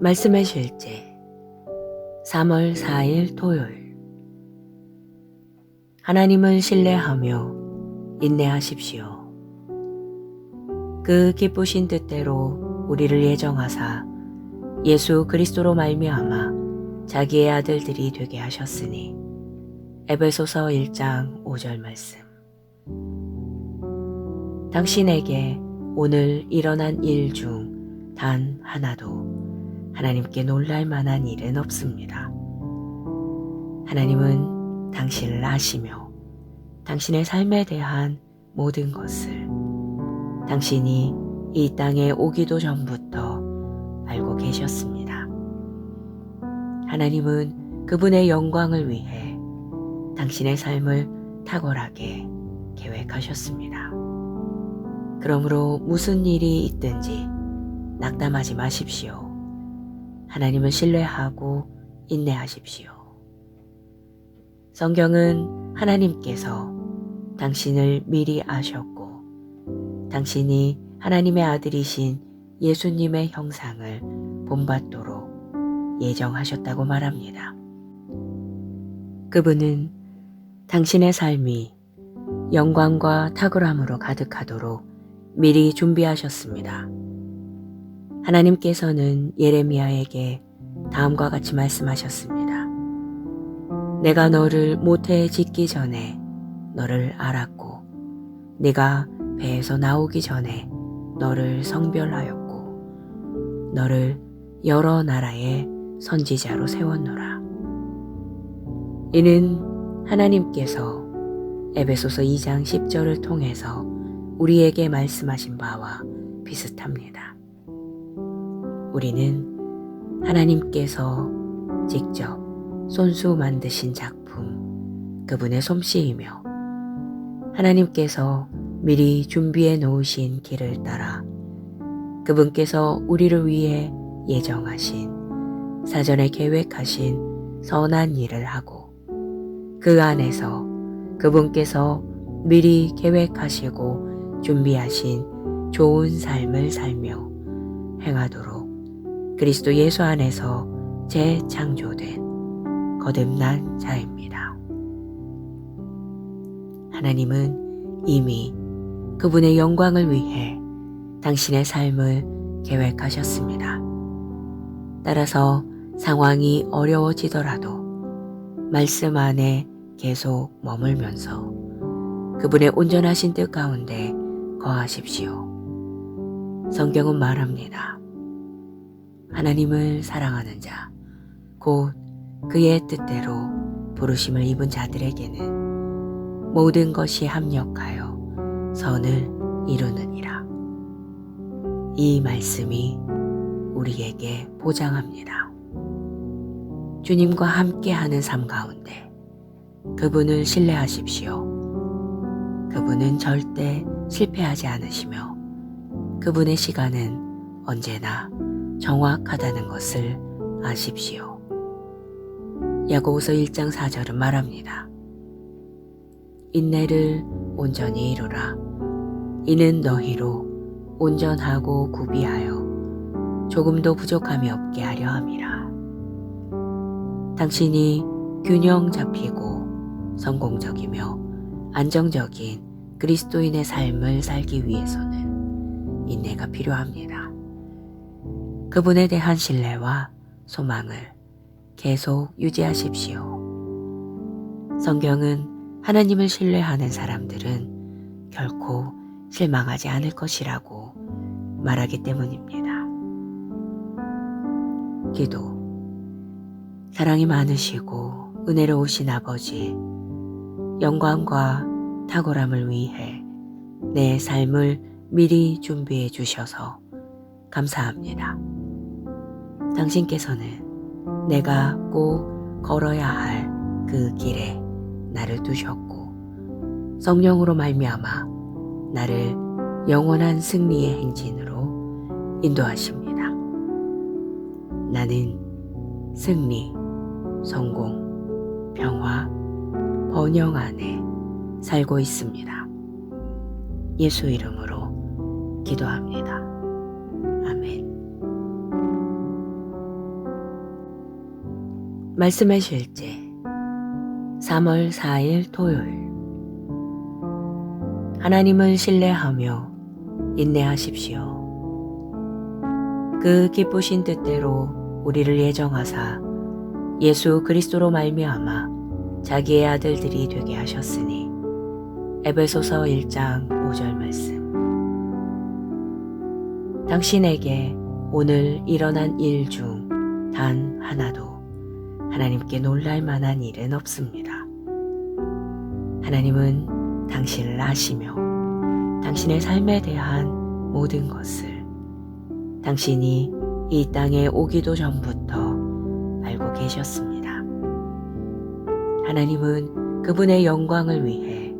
말씀의 실제 3월 4일 토요일. 하나님을 신뢰하며 인내하십시오. 그 기쁘신 뜻대로 우리를 예정하사 예수 그리스도로 말미암아 자기의 아들들이 되게 하셨으니. 에베소서 1장 5절 말씀. 당신에게 오늘 일어난 일 중 단 하나도 하나님께 놀랄 만한 일은 없습니다. 하나님은 당신을 아시며 당신의 삶에 대한 모든 것을 당신이 이 땅에 오기도 전부터 알고 계셨습니다. 하나님은 그분의 영광을 위해 당신의 삶을 탁월하게 계획하셨습니다. 그러므로 무슨 일이 있든지 낙담하지 마십시오. 하나님을 신뢰하고 인내하십시오. 성경은 하나님께서 당신을 미리 아셨고 당신이 하나님의 아들이신 예수님의 형상을 본받도록 예정하셨다고 말합니다. 그분은 당신의 삶이 영광과 탁월함으로 가득하도록 미리 준비하셨습니다. 하나님께서는 예레미야에게 다음과 같이 말씀하셨습니다. 내가 너를 모태에 짓기 전에 너를 알았고 네가 배에서 나오기 전에 너를 성별하였고 너를 여러 나라의 선지자로 세웠노라. 이는 하나님께서 에베소서 2장 10절을 통해서 우리에게 말씀하신 바와 비슷합니다. 우리는 하나님께서 직접 손수 만드신 작품, 그분의 솜씨이며 하나님께서 미리 준비해 놓으신 길을 따라 그분께서 우리를 위해 예정하신 사전에 계획하신 선한 일을 하고 그 안에서 그분께서 미리 계획하시고 준비하신 좋은 삶을 살며 행하도록 그리스도 예수 안에서 재창조된 거듭난 자입니다. 하나님은 이미 그분의 영광을 위해 당신의 삶을 계획하셨습니다. 따라서 상황이 어려워지더라도 말씀 안에 계속 머물면서 그분의 온전하신 뜻 가운데 거하십시오. 성경은 말합니다. 하나님을 사랑하는 자, 곧 그의 뜻대로 부르심을 입은 자들에게는 모든 것이 합력하여 선을 이루느니라. 이 말씀이 우리에게 보장합니다. 주님과 함께하는 삶 가운데 그분을 신뢰하십시오. 그분은 절대 실패하지 않으시며 그분의 시간은 언제나 정확하다는 것을 아십시오. 야고보서 1장 4절은 말합니다. 인내를 온전히 이루라. 이는 너희로 온전하고 구비하여 조금도 부족함이 없게 하려 함이라. 당신이 균형 잡히고 성공적이며 안정적인 그리스도인의 삶을 살기 위해서는 인내가 필요합니다. 그분에 대한 신뢰와 소망을 계속 유지하십시오. 성경은 하나님을 신뢰하는 사람들은 결코 실망하지 않을 것이라고 말하기 때문입니다. 기도. 사랑이 많으시고 은혜로우신 아버지, 영광과 탁월함을 위해 내 삶을 미리 준비해 주셔서 감사합니다. 당신께서는 내가 꼭 걸어야 할 그 길에 나를 두셨고 성령으로 말미암아 나를 영원한 승리의 행진으로 인도하십니다. 나는 승리, 성공, 평화, 번영 안에 살고 있습니다. 예수 이름으로 기도합니다. 아멘. 말씀의 실제 3월 4일 토요일. 하나님을 신뢰하며 인내하십시오. 그 기쁘신 뜻대로 우리를 예정하사 예수 그리스도로 말미암아 자기의 아들들이 되게 하셨으니. 에베소서 1장 5절 말씀. 당신에게 오늘 일어난 일 중 단 하나도 하나님께 놀랄 만한 일은 없습니다. 하나님은 당신을 아시며 당신의 삶에 대한 모든 것을 당신이 이 땅에 오기도 전부터 알고 계셨습니다. 하나님은 그분의 영광을 위해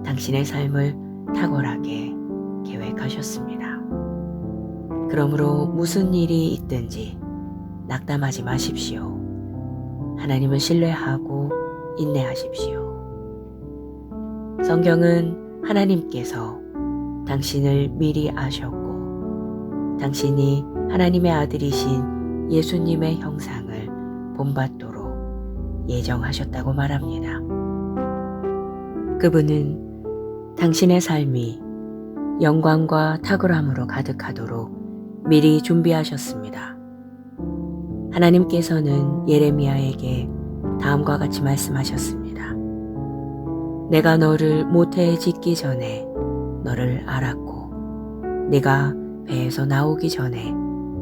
당신의 삶을 탁월하게 계획하셨습니다. 그러므로 무슨 일이 있든지 낙담하지 마십시오. 하나님을 신뢰하고 인내하십시오. 성경은 하나님께서 당신을 미리 아셨고 당신이 하나님의 아들이신 예수님의 형상을 본받도록 예정하셨다고 말합니다. 그분은 당신의 삶이 영광과 탁월함으로 가득하도록 미리 준비하셨습니다. 하나님께서는 예레미야에게 다음과 같이 말씀하셨습니다. 내가 너를 모태에 짓기 전에 너를 알았고 네가 배에서 나오기 전에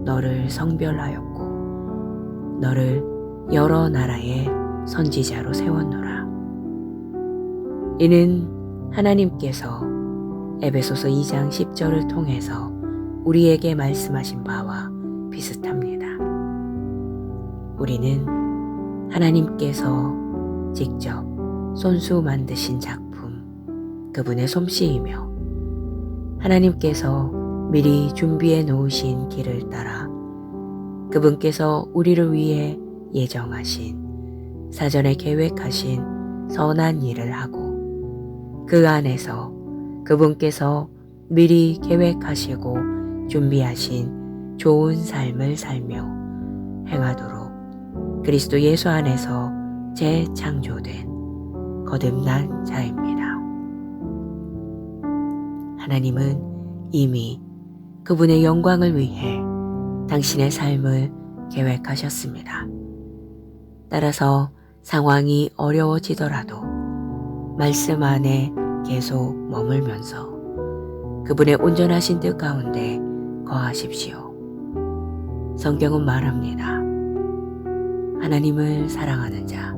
너를 성별하였고 너를 여러 나라의 선지자로 세웠노라. 이는 하나님께서 에베소서 2장 10절을 통해서 우리에게 말씀하신 바와 비슷합니다. 우리는 하나님께서 직접 손수 만드신 작품, 그분의 솜씨이며 하나님께서 미리 준비해 놓으신 길을 따라 그분께서 우리를 위해 예정하신 사전에 계획하신 선한 일을 하고 그 안에서 그분께서 미리 계획하시고 준비하신 좋은 삶을 살며 행하도록 그리스도 예수 안에서 재창조된 거듭난 자입니다. 하나님은 이미 그분의 영광을 위해 당신의 삶을 계획하셨습니다. 따라서 상황이 어려워지더라도 말씀 안에 계속 머물면서 그분의 온전하신 뜻 가운데 거하십시오. 성경은 말합니다. 하나님을 사랑하는 자,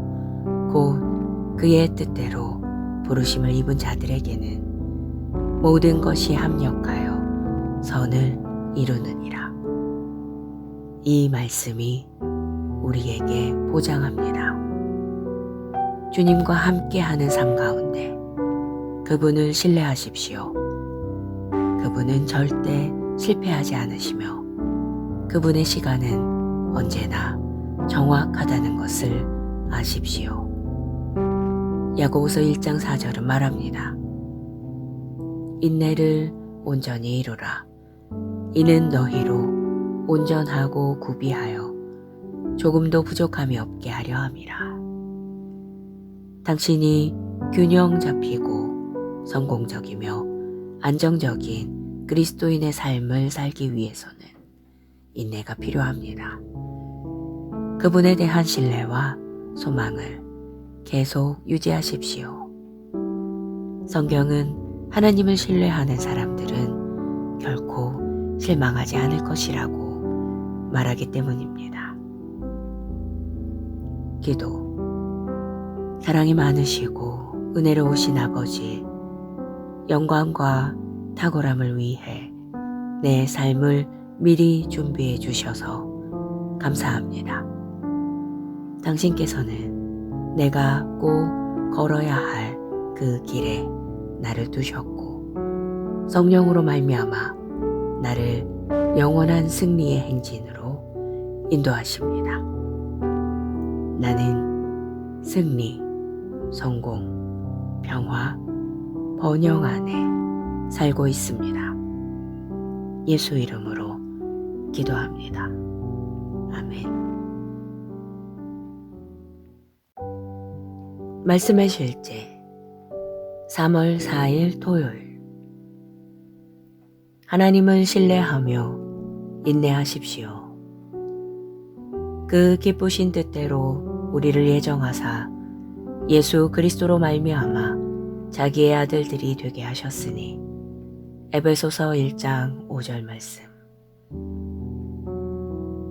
곧 그의 뜻대로 부르심을 입은 자들에게는 모든 것이 합력하여 선을 이루느니라. 이 말씀이 우리에게 보장합니다. 주님과 함께하는 삶 가운데 그분을 신뢰하십시오. 그분은 절대 실패하지 않으시며 그분의 시간은 언제나 정확하다는 것을 아십시오. 야고보서 1장 4절은 말합니다. 인내를 온전히 이루라. 이는 너희로 온전하고 구비하여 조금도 부족함이 없게 하려 함이라. 당신이 균형 잡히고 성공적이며 안정적인 그리스도인의 삶을 살기 위해서는 인내가 필요합니다. 그분에 대한 신뢰와 소망을 계속 유지하십시오. 성경은 하나님을 신뢰하는 사람들은 결코 실망하지 않을 것이라고 말하기 때문입니다. 기도. 사랑이 많으시고 은혜로우신 아버지, 영광과 탁월함을 위해 내 삶을 미리 준비해 주셔서 감사합니다. 당신께서는 내가 꼭 걸어야 할 그 길에 나를 두셨고 성령으로 말미암아 나를 영원한 승리의 행진으로 인도하십니다. 나는 승리, 성공, 평화, 번영 안에 살고 있습니다. 예수 이름으로 기도합니다. 아멘. 말씀의 실제 3월 4일 토요일. 하나님을 신뢰하며 인내하십시오. 그 기쁘신 뜻대로 우리를 예정하사 예수 그리스도로 말미암아 자기의 아들들이 되게 하셨으니. 에베소서 1장 5절 말씀.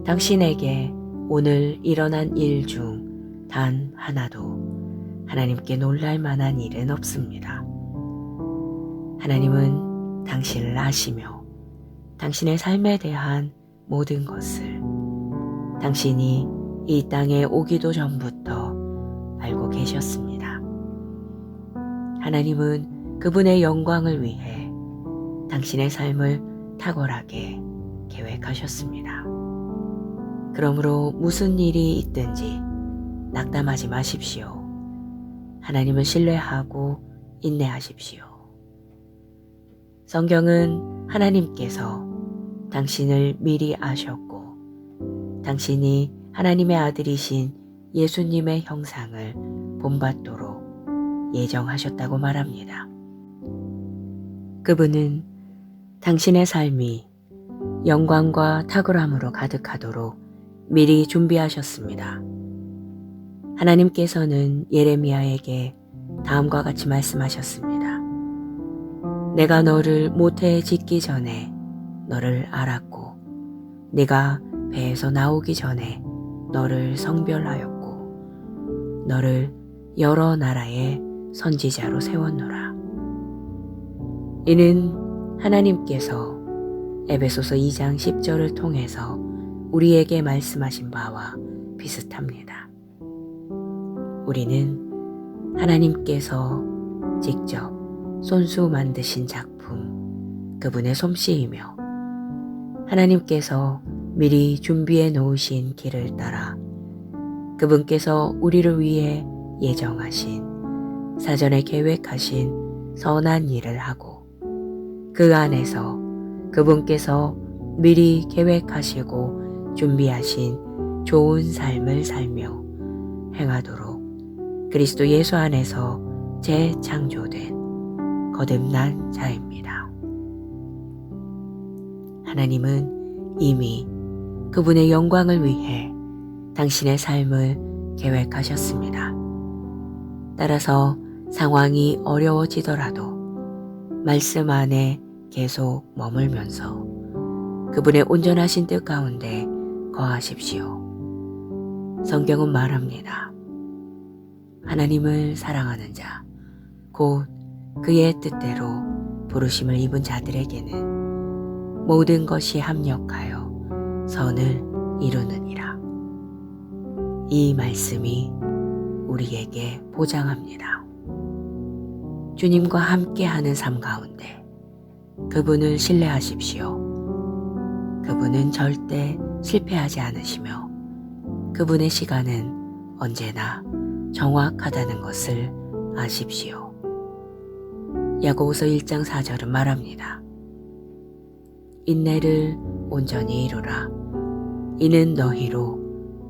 당신에게 오늘 일어난 일 중 단 하나도 하나님께 놀랄 만한 일은 없습니다. 하나님은 당신을 아시며 당신의 삶에 대한 모든 것을 당신이 이 땅에 오기도 전부터 알고 계셨습니다. 하나님은 그분의 영광을 위해 당신의 삶을 탁월하게 계획하셨습니다. 그러므로 무슨 일이 있든지 낙담하지 마십시오. 하나님을 신뢰하고 인내하십시오. 성경은 하나님께서 당신을 미리 아셨고 당신이 하나님의 아들이신 예수님의 형상을 본받도록 예정하셨다고 말합니다. 그분은 당신의 삶이 영광과 탁월함으로 가득하도록 미리 준비하셨습니다. 하나님께서는 예레미야에게 다음과 같이 말씀하셨습니다. 내가 너를 모태에 짓기 전에 너를 알았고 네가 배에서 나오기 전에 너를 성별하였고 너를 여러 나라의 선지자로 세웠노라. 이는 하나님께서 에베소서 2장 10절을 통해서 우리에게 말씀하신 바와 비슷합니다. 우리는 하나님께서 직접 손수 만드신 작품, 그분의 솜씨이며 하나님께서 미리 준비해 놓으신 길을 따라 그분께서 우리를 위해 예정하신 사전에 계획하신 선한 일을 하고 그 안에서 그분께서 미리 계획하시고 준비하신 좋은 삶을 살며 행하도록 그리스도 예수 안에서 재창조된 거듭난 자입니다. 하나님은 이미 그분의 영광을 위해 당신의 삶을 계획하셨습니다. 따라서 상황이 어려워지더라도 말씀 안에 계속 머물면서 그분의 온전하신 뜻 가운데 거하십시오. 성경은 말합니다. 하나님을 사랑하는 자, 곧 그의 뜻대로 부르심을 입은 자들에게는 모든 것이 합력하여 선을 이루느니라. 이 말씀이 우리에게 보장합니다. 주님과 함께하는 삶 가운데 그분을 신뢰하십시오. 그분은 절대 실패하지 않으시며 그분의 시간은 언제나 정확하다는 것을 아십시오. 야고보서 1장 4절은 말합니다. 인내를 온전히 이루라. 이는 너희로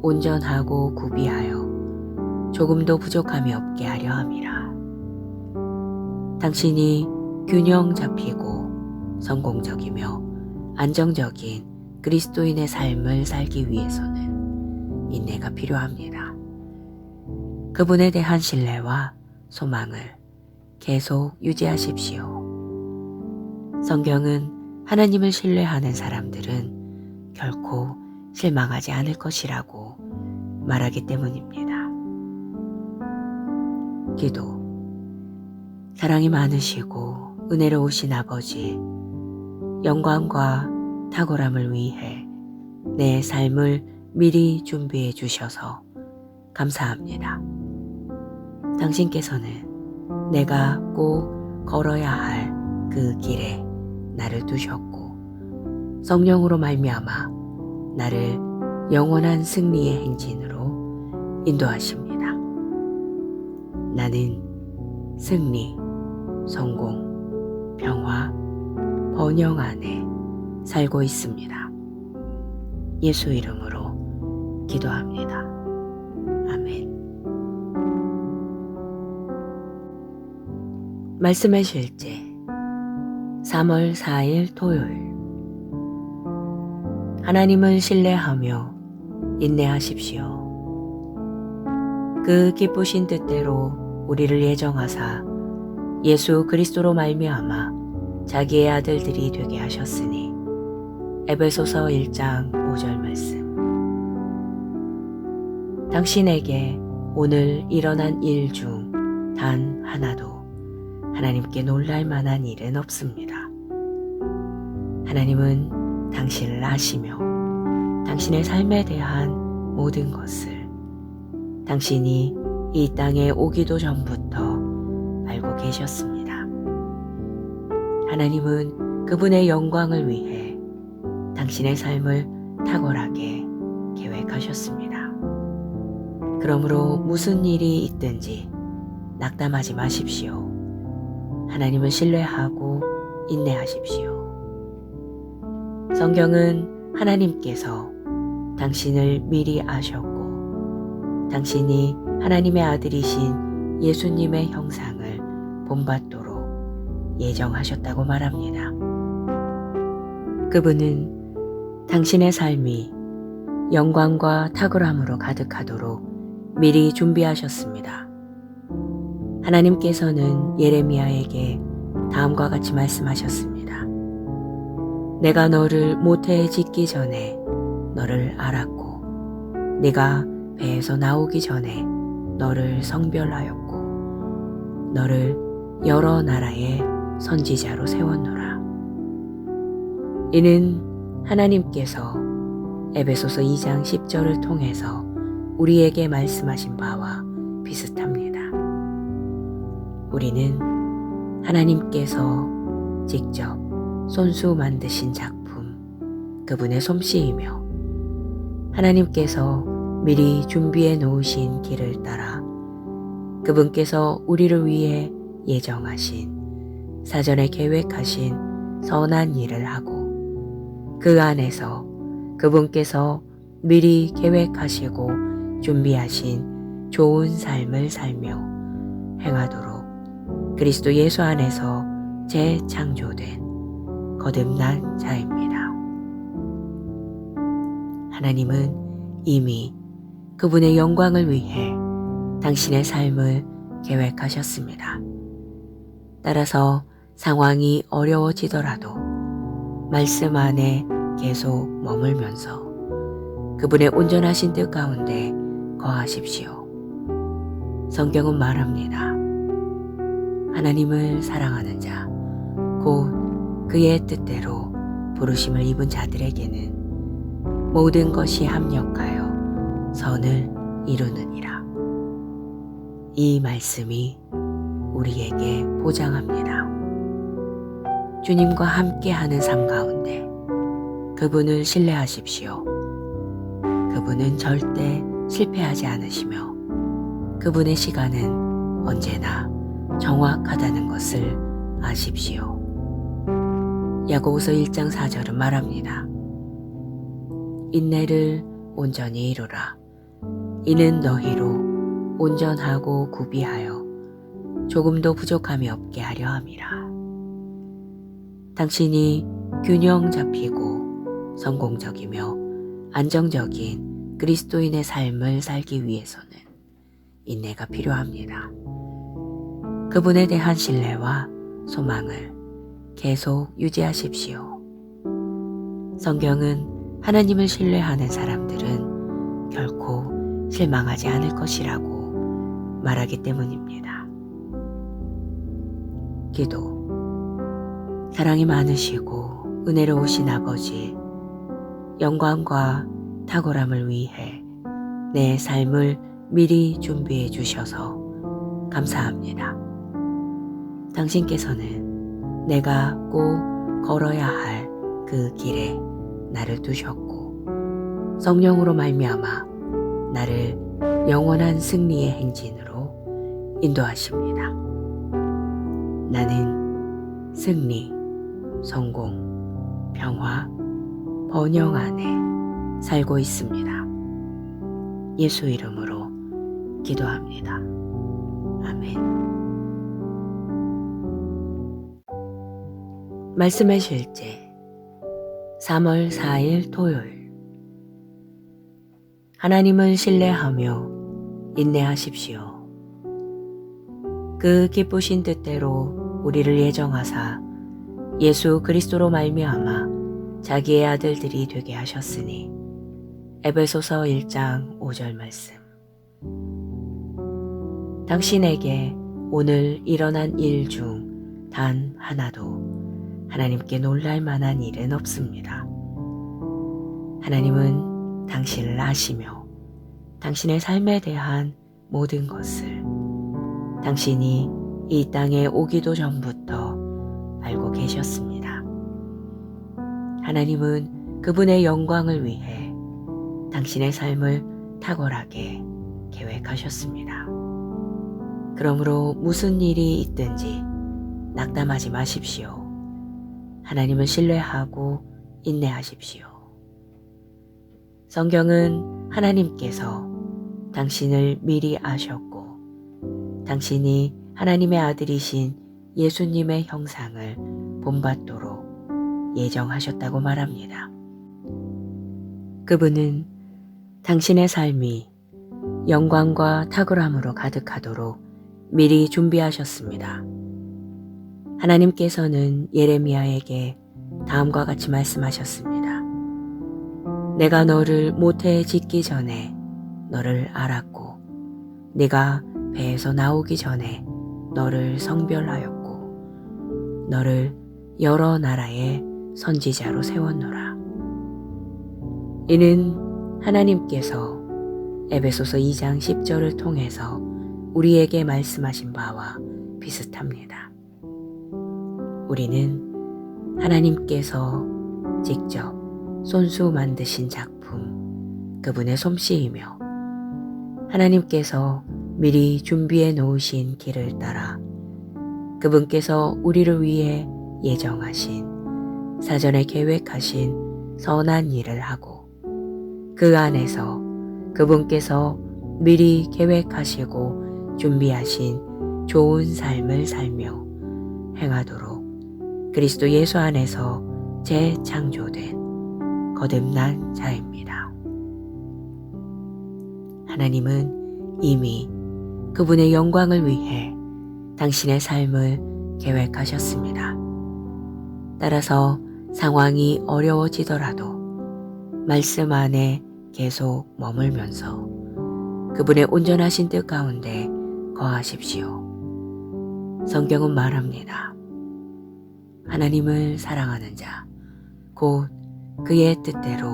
온전하고 구비하여 조금도 부족함이 없게 하려 함이라. 당신이 균형 잡히고 성공적이며 안정적인 그리스도인의 삶을 살기 위해서는 인내가 필요합니다. 그분에 대한 신뢰와 소망을 계속 유지하십시오. 성경은 하나님을 신뢰하는 사람들은 결코 실망하지 않을 것이라고 말하기 때문입니다. 기도. 사랑이 많으시고 은혜로우신 아버지, 영광과 탁월함을 위해 내 삶을 미리 준비해 주셔서 감사합니다. 당신께서는 내가 꼭 걸어야 할 그 길에 나를 두셨고 성령으로 말미암아 나를 영원한 승리의 행진으로 인도하십니다. 나는 승리, 성공, 평화, 번영 안에 살고 있습니다. 예수 이름으로 기도합니다. 아멘. 말씀의 실제 3월 4일 토요일. 하나님을 신뢰하며 인내하십시오. 그 기쁘신 뜻대로 우리를 예정하사 예수 그리스도로 말미암아 자기의 아들들이 되게 하셨으니. 에베소서 1장 5절 말씀. 당신에게 오늘 일어난 일 중 단 하나도 하나님께 놀랄 만한 일은 없습니다. 하나님은 당신을 아시며 당신의 삶에 대한 모든 것을 당신이 이 땅에 오기도 전부터 알고 계셨습니다. 하나님은 그분의 영광을 위해 당신의 삶을 탁월하게 계획하셨습니다. 그러므로 무슨 일이 있든지 낙담하지 마십시오. 하나님을 신뢰하고 인내하십시오. 성경은 하나님께서 당신을 미리 아셨고 당신이 하나님의 아들이신 예수님의 형상을 본받도록 예정하셨다고 말합니다. 그분은 당신의 삶이 영광과 탁월함으로 가득하도록 미리 준비하셨습니다. 하나님께서는 예레미야에게 다음과 같이 말씀하셨습니다. 내가 너를 모태에 짓기 전에 너를 알았고 네가 배에서 나오기 전에 너를 성별하였고 너를 여러 나라의 선지자로 세웠노라. 이는 하나님께서 에베소서 2장 10절을 통해서 우리에게 말씀하신 바와 비슷합니다. 우리는 하나님께서 직접 손수 만드신 작품, 그분의 솜씨이며 하나님께서 미리 준비해 놓으신 길을 따라 그분께서 우리를 위해 예정하신 사전에 계획하신 선한 일을 하고 그 안에서 그분께서 미리 계획하시고 준비하신 좋은 삶을 살며 행하도록 그리스도 예수 안에서 재창조된 거듭난 자입니다. 하나님은 이미 그분의 영광을 위해 당신의 삶을 계획하셨습니다. 따라서 상황이 어려워지더라도 말씀 안에 계속 머물면서 그분의 온전하신 뜻 가운데 거하십시오. 성경은 말합니다. 하나님을 사랑하는 자, 곧 그의 뜻대로 부르심을 입은 자들에게는 모든 것이 합력하여 선을 이루느니라. 이 말씀이 우리에게 보장합니다. 주님과 함께하는 삶 가운데 그분을 신뢰하십시오. 그분은 절대 실패하지 않으시며 그분의 시간은 언제나 정확하다는 것을 아십시오. 야고보서 1장 4절은 말합니다. 인내를 온전히 이루라. 이는 너희로 온전하고 구비하여 조금도 부족함이 없게 하려 함이라. 당신이 균형 잡히고 성공적이며 안정적인 그리스도인의 삶을 살기 위해서는 인내가 필요합니다. 그분에 대한 신뢰와 소망을 계속 유지하십시오. 성경은 하나님을 신뢰하는 사람들은 결코 실망하지 않을 것이라고 말하기 때문입니다. 기도. 사랑이 많으시고 은혜로우신 아버지, 영광과 탁월함을 위해 내 삶을 미리 준비해 주셔서 감사합니다. 당신께서는 내가 꼭 걸어야 할 그 길에 나를 두셨고 성령으로 말미암아 나를 영원한 승리의 행진으로 인도하십니다. 나는 승리, 성공, 평화, 번영 안에 살고 있습니다. 예수 이름으로 기도합니다. 아멘. 말씀의 실제 3월 4일 토요일. 하나님을 신뢰하며 인내하십시오. 그 기쁘신 뜻대로 우리를 예정하사 예수 그리스도로 말미암아 자기의 아들들이 되게 하셨으니. 에베소서 1장 5절 말씀. 당신에게 오늘 일어난 일 중 단 하나도 하나님께 놀랄 만한 일은 없습니다. 하나님은 당신을 아시며 당신의 삶에 대한 모든 것을 당신이 이 땅에 오기도 전부터 알고 계셨습니다. 하나님은 그분의 영광을 위해 당신의 삶을 탁월하게 계획하셨습니다. 그러므로 무슨 일이 있든지 낙담하지 마십시오. 하나님을 신뢰하고 인내하십시오. 성경은 하나님께서 당신을 미리 아셨고 당신이 하나님의 아들이신 예수님의 형상을 본받도록 예정하셨다고 말합니다. 그분은 당신의 삶이 영광과 탁월함으로 가득하도록 미리 준비하셨습니다. 하나님께서는 예레미야에게 다음과 같이 말씀하셨습니다. 내가 너를 모태에 짓기 전에 너를 알았고 네가 배에서 나오기 전에 너를 성별하였고 너를 여러 나라의 선지자로 세웠노라. 이는 하나님께서 에베소서 2장 10절을 통해서 우리에게 말씀하신 바와 비슷합니다. 우리는 하나님께서 직접 손수 만드신 작품, 그분의 솜씨이며 하나님께서 미리 준비해 놓으신 길을 따라 그분께서 우리를 위해 예정하신 사전에 계획하신 선한 일을 하고 그 안에서 그분께서 미리 계획하시고 준비하신 좋은 삶을 살며 행하도록 그리스도 예수 안에서 재창조된 거듭난 자입니다. 하나님은 이미 그분의 영광을 위해 당신의 삶을 계획하셨습니다. 따라서 상황이 어려워지더라도 말씀 안에 계속 머물면서 그분의 온전하신 뜻 가운데 거하십시오. 성경은 말합니다. 하나님을 사랑하는 자, 곧 그의 뜻대로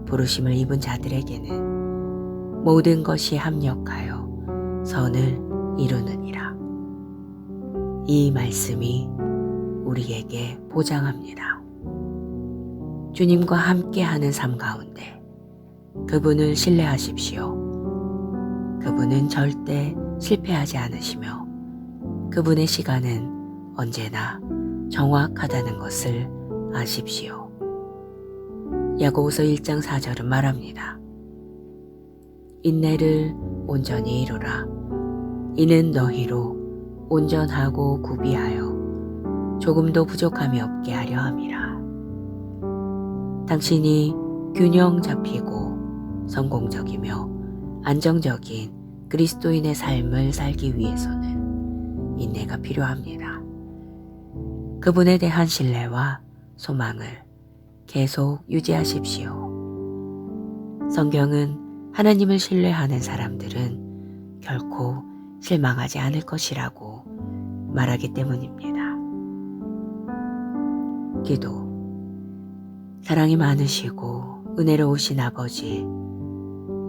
부르심을 입은 자들에게는 모든 것이 합력하여 선을 이루느니라. 이 말씀이 우리에게 보장합니다. 주님과 함께하는 삶 가운데 그분을 신뢰하십시오. 그분은 절대 실패하지 않으시며 그분의 시간은 언제나 정확하다는 것을 아십시오. 야고보서 1장 4절은 말합니다. 인내를 온전히 이루라. 이는 너희로 온전하고 구비하여 조금도 부족함이 없게 하려 함이라. 당신이 균형 잡히고 성공적이며 안정적인 그리스도인의 삶을 살기 위해서는 인내가 필요합니다. 그분에 대한 신뢰와 소망을 계속 유지하십시오. 성경은 하나님을 신뢰하는 사람들은 결코 실망하지 않을 것이라고 말하기 때문입니다. 기도. 사랑이 많으시고 은혜로우신 아버지,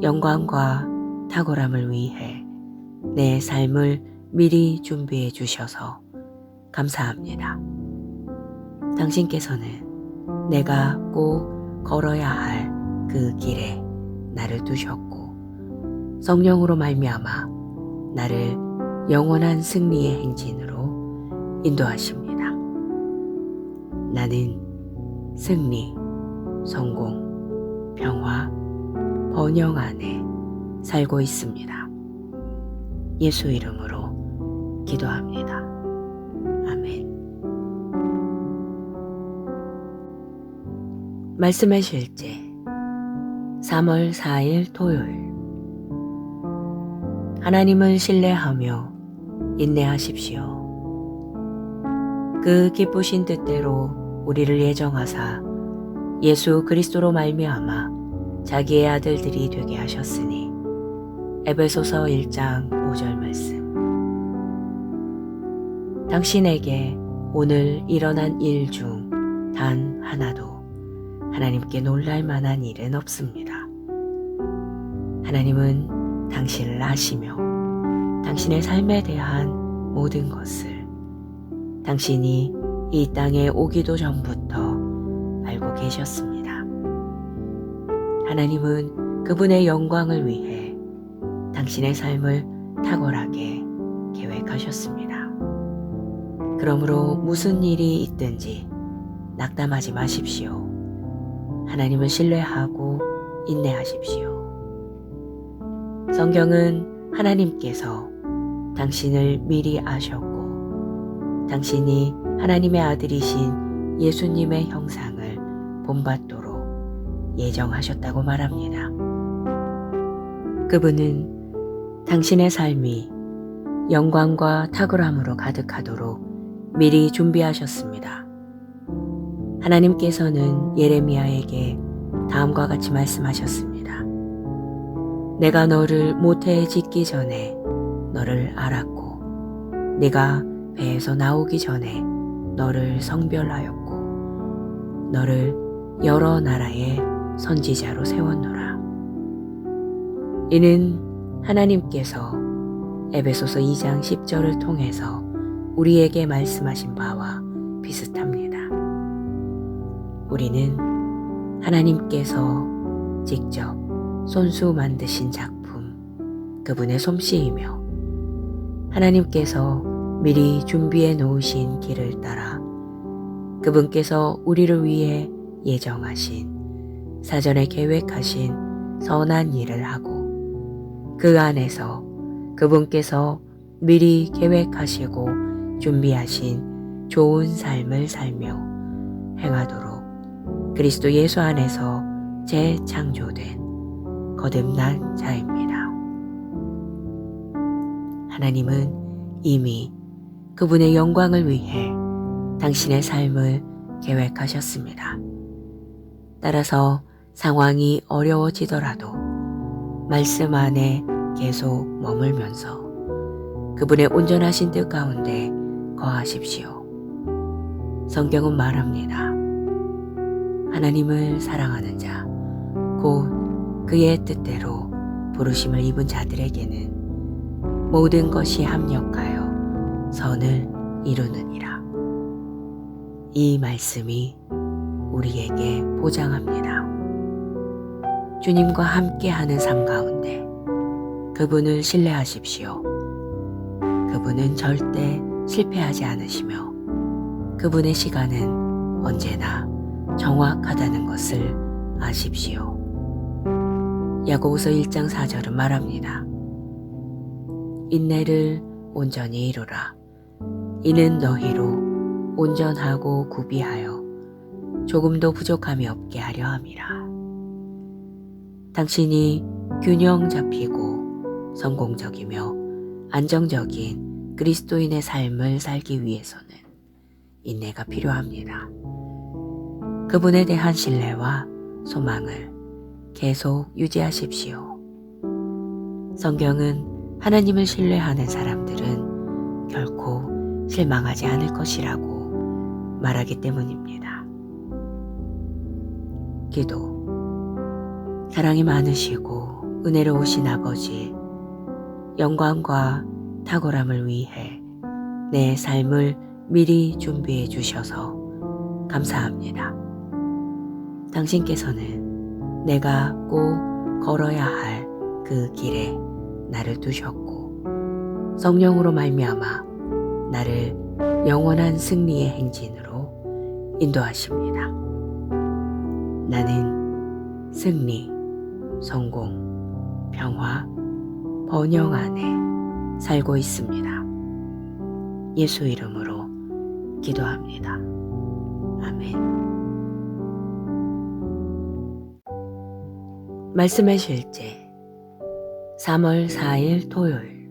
영광과 탁월함을 위해 내 삶을 미리 준비해 주셔서 감사합니다. 당신께서는 내가 꼭 걸어야 할 그 길에 나를 두셨고 성령으로 말미암아 나를 영원한 승리의 행진으로 인도하십니다. 나는 승리, 성공, 평화, 번영 안에 살고 있습니다. 예수 이름으로 기도합니다. 아멘. 말씀의 실제 3월 4일 토요일. 하나님을 신뢰하며 인내하십시오. 그 기쁘신 뜻대로 우리를 예정하사 예수 그리스도로 말미암아 자기의 아들들이 되게 하셨으니. 에베소서 1장 5절 말씀. 당신에게 오늘 일어난 일 중 단 하나도 하나님께 놀랄 만한 일은 없습니다. 하나님은 당신을 아시며 당신의 삶에 대한 모든 것을 당신이 이 땅에 오기도 전부터 알고 계셨습니다. 하나님은 그분의 영광을 위해 당신의 삶을 탁월하게 계획하셨습니다. 그러므로 무슨 일이 있든지 낙담하지 마십시오. 하나님을 신뢰하고 인내하십시오. 성경은 하나님께서 당신을 미리 아셨고 당신이 하나님의 아들이신 예수님의 형상을 본받도록 예정하셨다고 말합니다. 그분은 당신의 삶이 영광과 탁월함으로 가득하도록 미리 준비하셨습니다. 하나님께서는 예레미야에게 다음과 같이 말씀하셨습니다. 내가 너를 모태에 짓기 전에 너를 알았고 네가 배에서 나오기 전에 너를 성별하였고 너를 여러 나라의 선지자로 세웠노라. 이는 하나님께서 에베소서 2장 10절을 통해서 우리에게 말씀하신 바와 비슷합니다. 우리는 하나님께서 직접 손수 만드신 작품, 그분의 솜씨이며 하나님께서 미리 준비해 놓으신 길을 따라 그분께서 우리를 위해 예정하신 사전에 계획하신 선한 일을 하고 그 안에서 그분께서 미리 계획하시고 준비하신 좋은 삶을 살며 행하도록 그리스도 예수 안에서 재창조된 거듭난 자입니다. 하나님은 이미 그분의 영광을 위해 당신의 삶을 계획하셨습니다. 따라서 상황이 어려워지더라도 말씀 안에 계속 머물면서 그분의 온전하신 뜻 가운데 거하십시오. 성경은 말합니다. 하나님을 사랑하는 자, 곧 그의 뜻대로 부르심을 입은 자들에게는 모든 것이 합력하여 선을 이루느니라. 이 말씀이 우리에게 보장합니다. 주님과 함께하는 삶 가운데 그분을 신뢰하십시오. 그분은 절대 실패하지 않으시며 그분의 시간은 언제나 정확하다는 것을 아십시오. 야고보서 1장 4절은 말합니다. 인내를 온전히 이루라. 이는 너희로 온전하고 구비하여 조금도 부족함이 없게 하려 함이라. 당신이 균형 잡히고 성공적이며 안정적인 그리스도인의 삶을 살기 위해서는 인내가 필요합니다. 그분에 대한 신뢰와 소망을 계속 유지하십시오. 성경은 하나님을 신뢰하는 사람들은 결코 실망하지 않을 것이라고 말하기 때문입니다. 기도. 사랑이 많으시고 은혜로우신 아버지, 영광과 탁월함을 위해 내 삶을 미리 준비해 주셔서 감사합니다. 당신께서는 내가 꼭 걸어야 할 그 길에 나를 두셨고 성령으로 말미암아 나를 영원한 승리의 행진으로 인도하십니다. 나는 승리, 성공, 평화, 번영 안에 살고 있습니다. 예수 이름으로 기도합니다. 아멘. 말씀의 실제 3월 4일 토요일.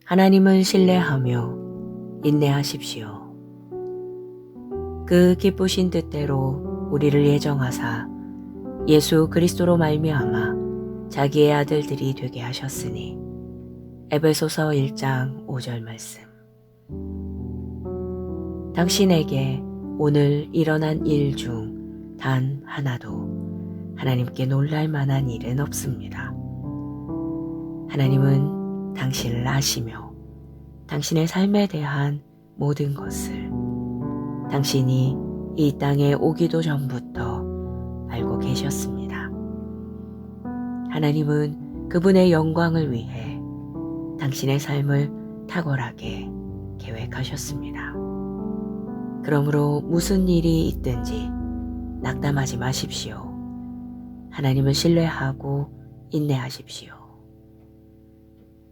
하나님을 신뢰하며 인내하십시오. 그 기쁘신 뜻대로 우리를 예정하사 예수 그리스도로 말미암아 자기의 아들들이 되게 하셨으니. 에베소서 1장 5절 말씀. 당신에게 오늘 일어난 일 중 단 하나도 하나님께 놀랄 만한 일은 없습니다. 하나님은 당신을 아시며 당신의 삶에 대한 모든 것을 당신이 이 땅에 오기도 전부터 알고 계셨습니다. 하나님은 그분의 영광을 위해 당신의 삶을 탁월하게 계획하셨습니다. 그러므로 무슨 일이 있든지 낙담하지 마십시오. 하나님을 신뢰하고 인내하십시오.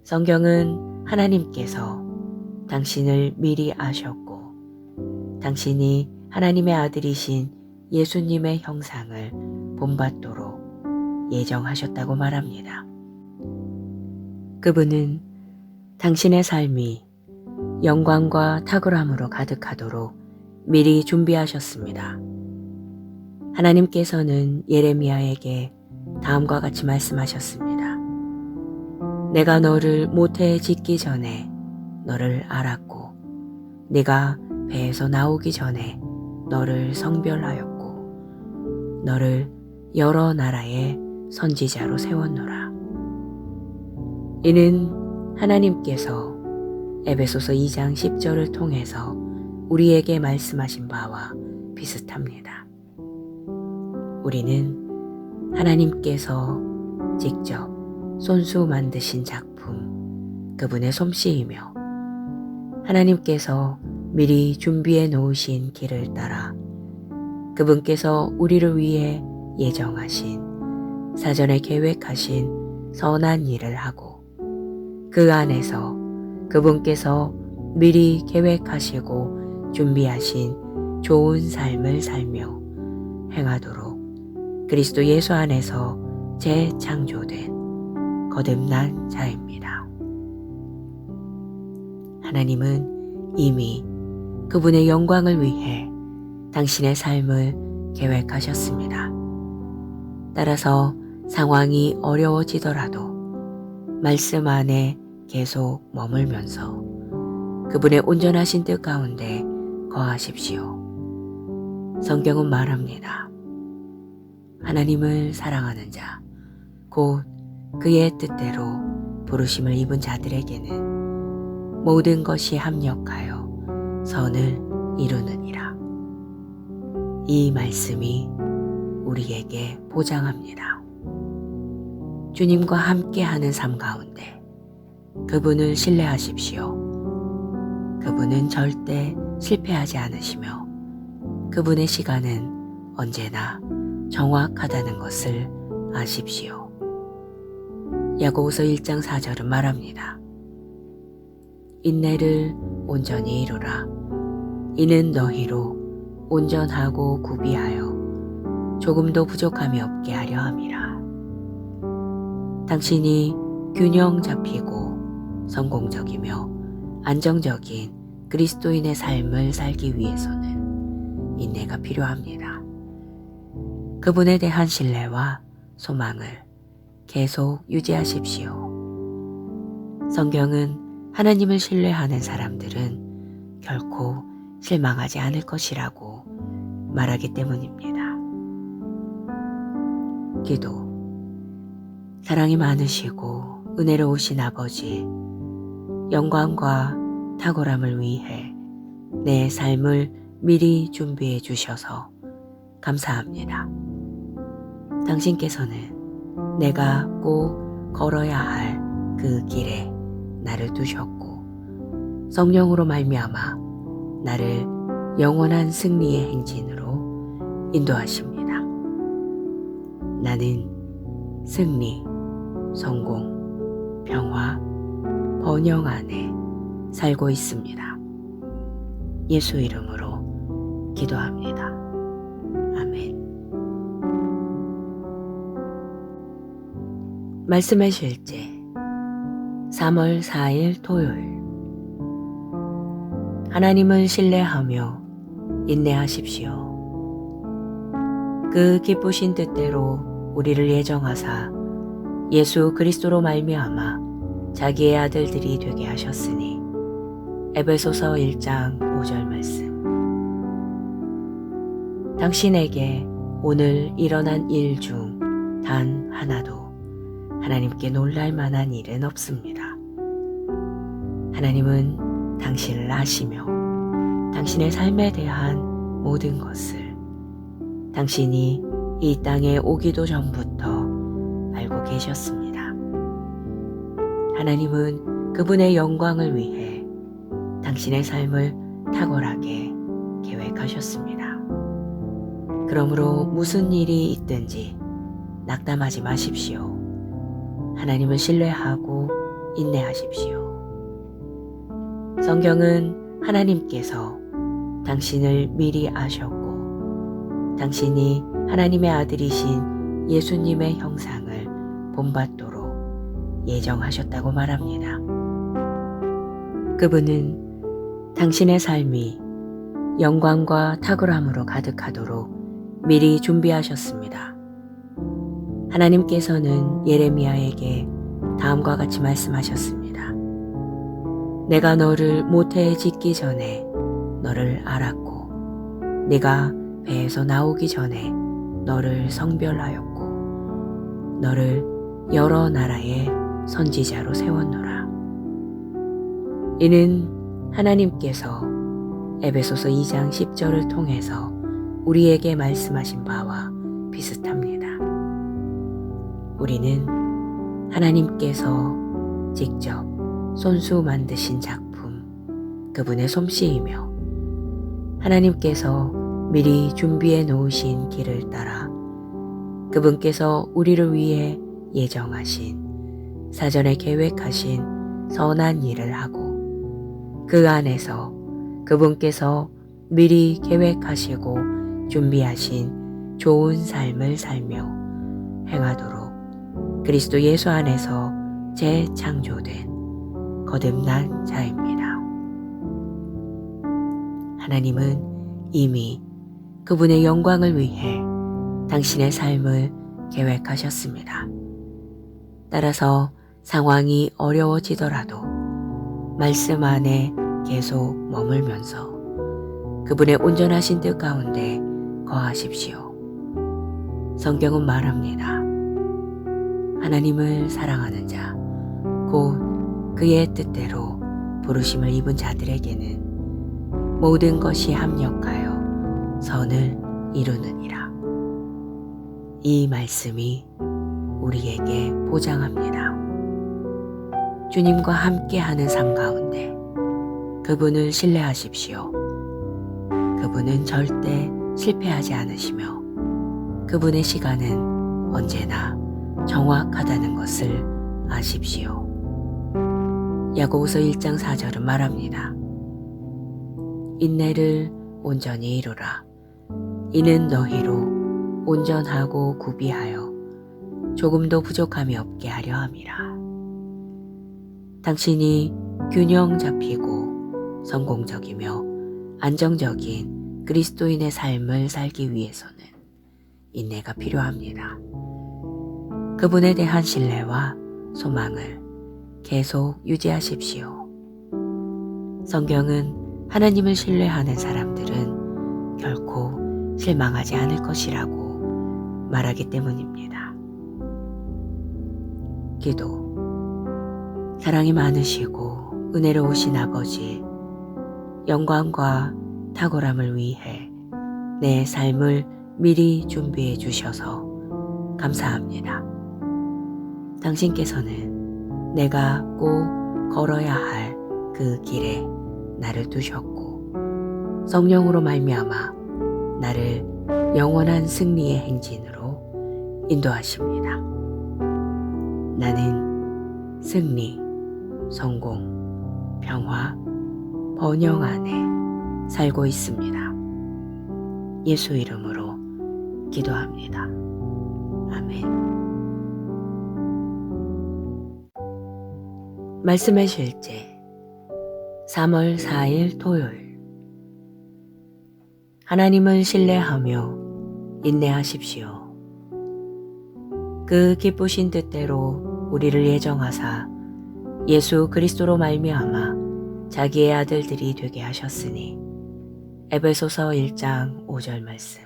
성경은 하나님께서 당신을 미리 아셨고 당신이 하나님의 아들이신 예수님의 형상을 본받도록 예정하셨다고 말합니다. 그분은 당신의 삶이 영광과 탁월함으로 가득하도록 미리 준비하셨습니다. 하나님께서는 예레미야에게 다음과 같이 말씀하셨습니다. 내가 너를 모태에 짓기 전에 너를 알았고 네가 배에서 나오기 전에 너를 성별하였고 너를 여러 나라의 선지자로 세웠노라. 이는 하나님께서 에베소서 2장 10절을 통해서 우리에게 말씀하신 바와 비슷합니다. 우리는 하나님께서 직접 손수 만드신 작품, 그분의 솜씨이며 하나님께서 미리 준비해 놓으신 길을 따라 그분께서 우리를 위해 예정하신 사전에 계획하신 선한 일을 하고 그 안에서 그분께서 미리 계획하시고 준비하신 좋은 삶을 살며 행하도록 그리스도 예수 안에서 재창조된 거듭난 자입니다. 하나님은 이미 그분의 영광을 위해 당신의 삶을 계획하셨습니다. 따라서 상황이 어려워지더라도 말씀 안에 계속 머물면서 그분의 온전하신 뜻 가운데 거하십시오. 성경은 말합니다. 하나님을 사랑하는 자, 곧 그의 뜻대로 부르심을 입은 자들에게는 모든 것이 합력하여 선을 이루느니라. 이 말씀이 우리에게 보장합니다. 주님과 함께하는 삶 가운데 그분을 신뢰하십시오. 그분은 절대 실패하지 않으시며 그분의 시간은 언제나 정확하다는 것을 아십시오. 야고보서 1장 4절은 말합니다. 인내를 온전히 이루라. 이는 너희로 온전하고 구비하여 조금도 부족함이 없게 하려 함이라. 당신이 균형 잡히고 성공적이며 안정적인 그리스도인의 삶을 살기 위해서는 인내가 필요합니다. 그분에 대한 신뢰와 소망을 계속 유지하십시오. 성경은 하나님을 신뢰하는 사람들은 결코 실망하지 않을 것이라고 말하기 때문입니다. 기도. 사랑이 많으시고 은혜로우신 아버지, 영광과 탁월함을 위해 내 삶을 미리 준비해 주셔서 감사합니다. 당신께서는 내가 꼭 걸어야 할 그 길에 나를 두셨고 성령으로 말미암아 나를 영원한 승리의 행진으로 인도하십니다. 나는 승리, 성공, 평화, 번영 안에 살고 있습니다. 예수 이름으로 기도합니다. 아멘. 말씀의 실제 3월 4일 토요일. 하나님을 신뢰하며 인내하십시오. 그 기쁘신 뜻대로 우리를 예정하사 예수 그리스도로 말미암아 자기의 아들들이 되게 하셨으니. 에베소서 1장 5절 말씀. 당신에게 오늘 일어난 일 중 단 하나도 하나님께 놀랄 만한 일은 없습니다. 하나님은 당신을 아시며 당신의 삶에 대한 모든 것을 당신이 이 땅에 오기도 전부터 알고 계셨습니다. 하나님은 그분의 영광을 위해 당신의 삶을 탁월하게 계획하셨습니다. 그러므로 무슨 일이 있든지 낙담하지 마십시오. 하나님을 신뢰하고 인내하십시오. 성경은 하나님께서 당신을 미리 아셨고 당신이 하나님의 아들이신 예수님의 형상을 본받도록 예정하셨다고 말합니다. 그분은 당신의 삶이 영광과 탁월함으로 가득하도록 미리 준비하셨습니다. 하나님께서는 예레미야에게 다음과 같이 말씀하셨습니다. 내가 너를 모태에 짓기 전에 너를 알았고 네가 배에서 나오기 전에 너를 성별하였고 너를 여러 나라의 선지자로 세웠노라. 이는 하나님께서 에베소서 2장 10절을 통해서 우리에게 말씀하신 바와 비슷합니다. 우리는 하나님께서 직접 손수 만드신 작품, 그분의 솜씨이며 하나님께서 미리 준비해 놓으신 길을 따라 그분께서 우리를 위해 예정하신 사전에 계획하신 선한 일을 하고 그 안에서 그분께서 미리 계획하시고 준비하신 좋은 삶을 살며 행하도록 그리스도 예수 안에서 재창조된 거듭난 자입니다. 하나님은 이미 그분의 영광을 위해 당신의 삶을 계획하셨습니다. 따라서 상황이 어려워지더라도 말씀 안에 계속 머물면서 그분의 온전하신 뜻 가운데 거하십시오. 성경은 말합니다. 하나님을 사랑하는 자, 곧 그의 뜻대로 부르심을 입은 자들에게는 모든 것이 합력하여 선을 이루느니라. 이 말씀이 우리에게 보장합니다. 주님과 함께하는 삶 가운데 그분을 신뢰하십시오. 그분은 절대 실패하지 않으시며 그분의 시간은 언제나 정확하다는 것을 아십시오. 야고보서 1장 4절은 말합니다. 인내를 온전히 이루라. 이는 너희로 온전하고 구비하여 조금도 부족함이 없게 하려 함이라. 당신이 균형 잡히고 성공적이며 안정적인 그리스도인의 삶을 살기 위해서는 인내가 필요합니다. 그분에 대한 신뢰와 소망을 계속 유지하십시오. 성경은 하나님을 신뢰하는 사람들은 결코 실망하지 않을 것이라고 말하기 때문입니다. 기도. 사랑이 많으시고 은혜로우신 아버지, 영광과 탁월함을 위해 내 삶을 미리 준비해 주셔서 감사합니다. 당신께서는 내가 꼭 걸어야 할 그 길에 나를 두셨고 성령으로 말미암아 나를 영원한 승리의 행진으로 인도하십니다. 나는 승리, 성공, 평화, 번영 안에 살고 있습니다. 예수 이름으로 기도합니다. 아멘. 말씀의 실제 3월 4일 토요일. 하나님을 신뢰하며 인내하십시오. 그 기쁘신 뜻대로 우리를 예정하사 예수 그리스도로 말미암아 자기의 아들들이 되게 하셨으니. 에베소서 1장 5절 말씀.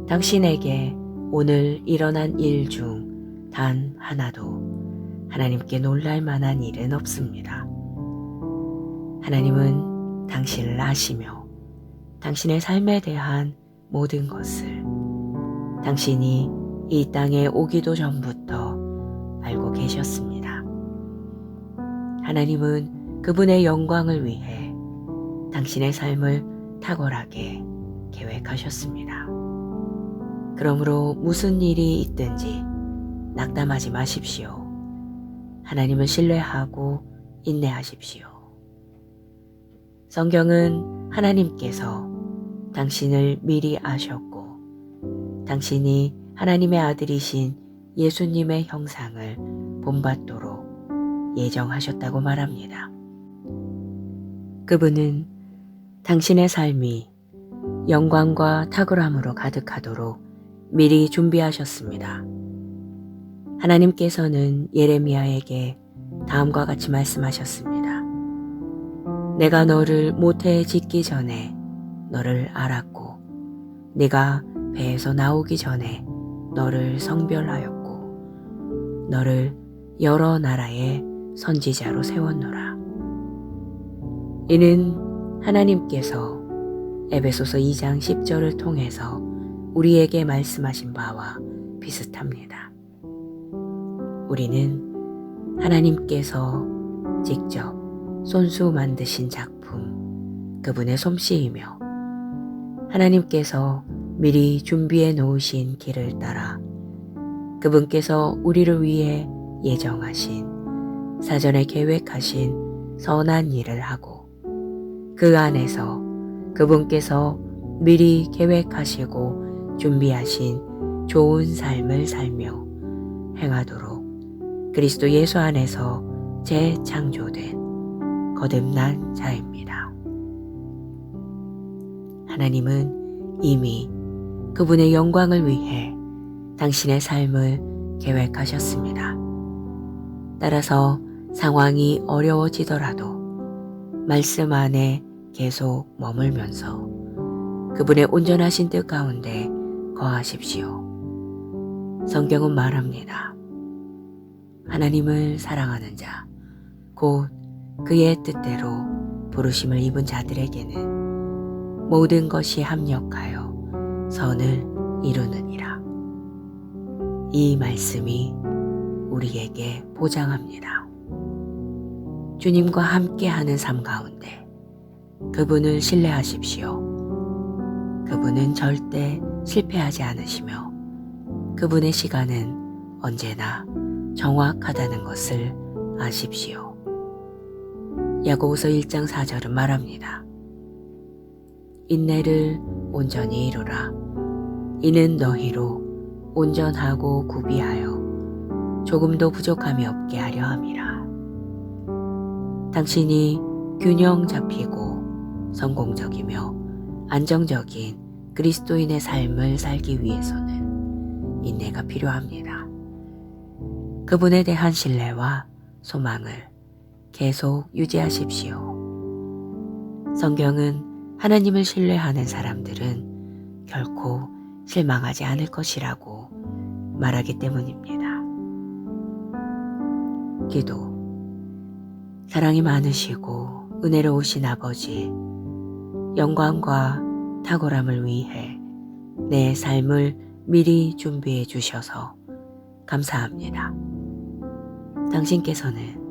당신에게 오늘 일어난 일 중 단 하나도 하나님께 놀랄 만한 일은 없습니다. 하나님은 당신을 아시며 당신의 삶에 대한 모든 것을 당신이 이 땅에 오기도 전부터 알고 계셨습니다. 하나님은 그분의 영광을 위해 당신의 삶을 탁월하게 계획하셨습니다. 그러므로 무슨 일이 있든지 낙담하지 마십시오. 하나님을 신뢰하고 인내하십시오. 성경은 하나님께서 당신을 미리 아셨고 당신이 하나님의 아들이신 예수님의 형상을 본받도록 예정하셨다고 말합니다. 그분은 당신의 삶이 영광과 탁월함으로 가득하도록 미리 준비하셨습니다. 하나님께서는 예레미야에게 다음과 같이 말씀하셨습니다. 내가 너를 모태에 짓기 전에 너를 알았고 네가 배에서 나오기 전에 너를 성별하였고 너를 여러 나라의 선지자로 세웠노라. 이는 하나님께서 에베소서 2장 10절을 통해서 우리에게 말씀하신 바와 비슷합니다. 우리는 하나님께서 직접 손수 만드신 작품, 그분의 솜씨이며 하나님께서 미리 준비해 놓으신 길을 따라 그분께서 우리를 위해 예정하신 사전에 계획하신 선한 일을 하고 그 안에서 그분께서 미리 계획하시고 준비하신 좋은 삶을 살며 행하도록 그리스도 예수 안에서 재창조된 거듭난 자입니다. 하나님은 이미 그분의 영광을 위해 당신의 삶을 계획하셨습니다. 따라서 상황이 어려워지더라도 말씀 안에 계속 머물면서 그분의 온전하신 뜻 가운데 거하십시오. 성경은 말합니다. 하나님을 사랑하는 자, 곧 그의 뜻대로 부르심을 입은 자들에게는 모든 것이 합력하여 선을 이루느니라. 이 말씀이 우리에게 보장합니다. 주님과 함께하는 삶 가운데 그분을 신뢰하십시오. 그분은 절대 실패하지 않으시며 그분의 시간은 언제나 정확하다는 것을 아십시오. 야고보서 1장 4절은 말합니다. 인내를 온전히 이루라. 이는 너희로 온전하고 구비하여 조금도 부족함이 없게 하려 함이라. 당신이 균형 잡히고 성공적이며 안정적인 그리스도인의 삶을 살기 위해서는 인내가 필요합니다. 그분에 대한 신뢰와 소망을 계속 유지하십시오. 성경은 하나님을 신뢰하는 사람들은 결코 실망하지 않을 것이라고 말하기 때문입니다. 기도. 사랑이 많으시고 은혜로우신 아버지, 영광과 탁월함을 위해 내 삶을 미리 준비해 주셔서 감사합니다. 당신께서는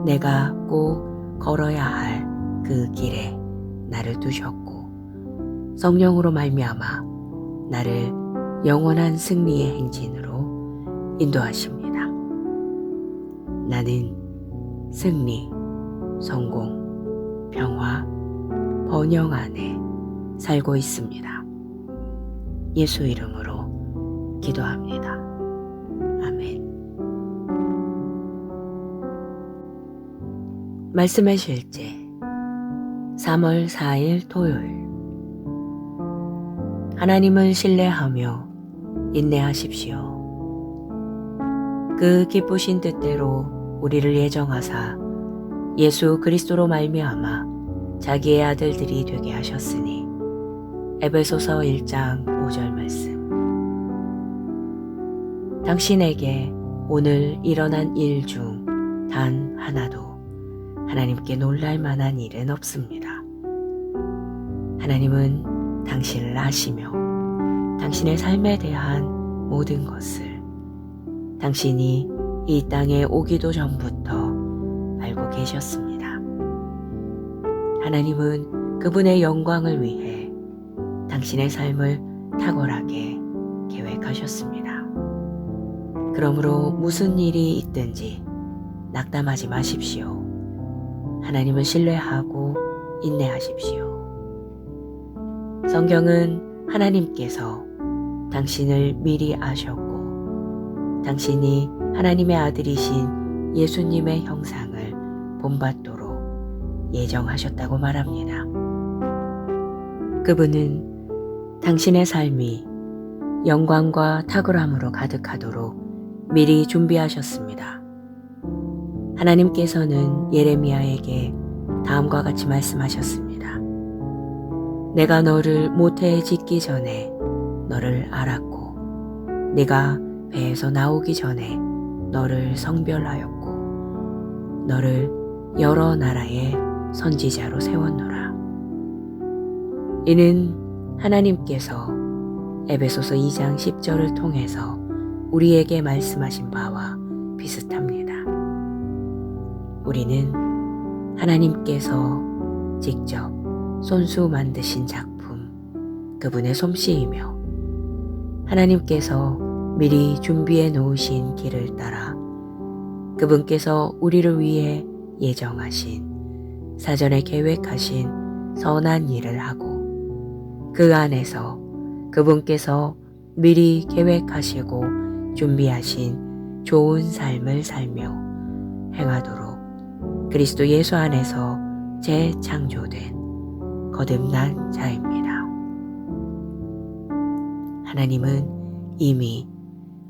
내가 꼭 걸어야 할 그 길에 나를 두셨고 성령으로 말미암아 나를 영원한 승리의 행진으로 인도하십니다. 나는 승리, 성공, 평화, 번영 안에 살고 있습니다. 예수 이름으로 기도합니다. 아멘. 말씀의 실제 3월 4일 토요일. 하나님을 신뢰하며 인내하십시오. 그 기쁘신 뜻대로 우리를 예정하사 예수 그리스도로 말미암아 자기의 아들들이 되게 하셨으니. 에베소서 1장 5절 말씀. 당신에게 오늘 일어난 일 중 단 하나도 하나님께 놀랄 만한 일은 없습니다. 하나님은 당신을 아시며 당신의 삶에 대한 모든 것을 당신이 이 땅에 오기도 전부터 알고 계셨습니다. 하나님은 그분의 영광을 위해 당신의 삶을 탁월하게 계획하셨습니다. 그러므로 무슨 일이 있든지 낙담하지 마십시오. 하나님을 신뢰하고 인내하십시오. 성경은 하나님께서 당신을 미리 아셨고 당신이 하나님의 아들이신 예수님의 형상을 본받도록 예정하셨다고 말합니다. 그분은 당신의 삶이 영광과 탁월함으로 가득하도록 미리 준비하셨습니다. 하나님께서는 예레미야에게 다음과 같이 말씀하셨습니다. 내가 너를 모태에 짓기 전에 너를 알았고 네가 배에서 나오기 전에 너를 성별하였고 너를 여러 나라의 선지자로 세웠노라. 이는 하나님께서 에베소서 2장 10절을 통해서 우리에게 말씀하신 바와 비슷합니다. 우리는 하나님께서 직접 손수 만드신 작품, 그분의 솜씨이며 하나님께서 미리 준비해 놓으신 길을 따라 그분께서 우리를 위해 예정하신 사전에 계획하신 선한 일을 하고 그 안에서 그분께서 미리 계획하시고 준비하신 좋은 삶을 살며 행하도록 그리스도 예수 안에서 재창조된 거듭난 자입니다. 하나님은 이미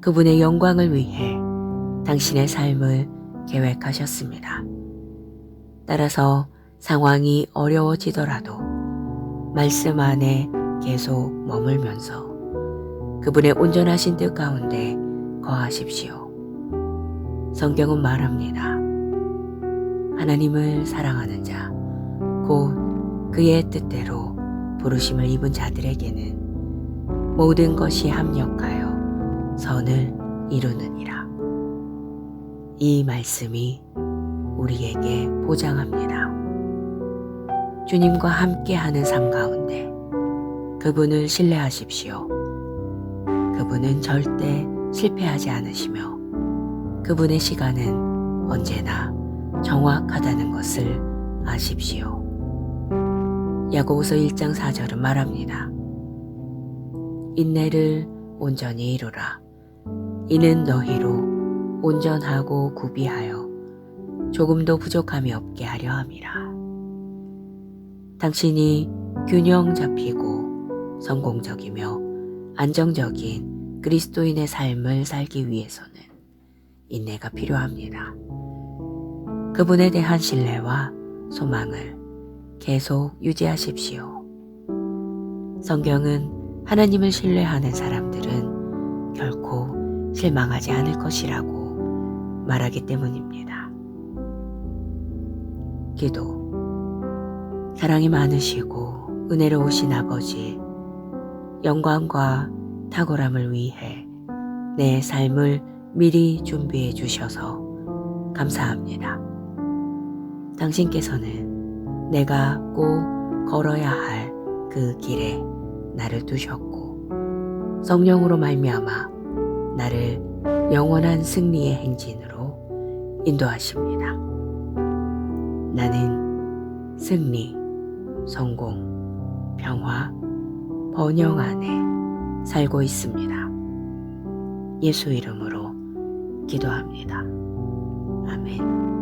그분의 영광을 위해 당신의 삶을 계획하셨습니다. 따라서 상황이 어려워지더라도 말씀 안에 계속 머물면서 그분의 온전하신 뜻 가운데 거하십시오. 성경은 말합니다. 하나님을 사랑하는 자, 곧 그의 뜻대로 부르심을 입은 자들에게는 모든 것이 합력하여 선을 이루느니라. 이 말씀이 우리에게 보장합니다. 주님과 함께하는 삶 가운데 그분을 신뢰하십시오. 그분은 절대 실패하지 않으시며 그분의 시간은 언제나 정확하다는 것을 아십시오. 야고보서 1장 4절은 말합니다. 인내를 온전히 이루라. 이는 너희로 온전하고 구비하여 조금도 부족함이 없게 하려 함이라. 당신이 균형 잡히고 성공적이며 안정적인 그리스도인의 삶을 살기 위해서는 인내가 필요합니다. 그분에 대한 신뢰와 소망을 계속 유지하십시오. 성경은 하나님을 신뢰하는 사람들은 결코 실망하지 않을 것이라고 말하기 때문입니다. 기도. 사랑이 많으시고 은혜로우신 아버지, 영광과 탁월함을 위해 내 삶을 미리 준비해 주셔서 감사합니다. 당신께서는 내가 꼭 걸어야 할 그 길에 나를 두셨고 성령으로 말미암아 나를 영원한 승리의 행진으로 인도하십니다. 나는 승리, 성공, 평화, 번영 안에 살고 있습니다. 예수 이름으로 기도합니다. 아멘.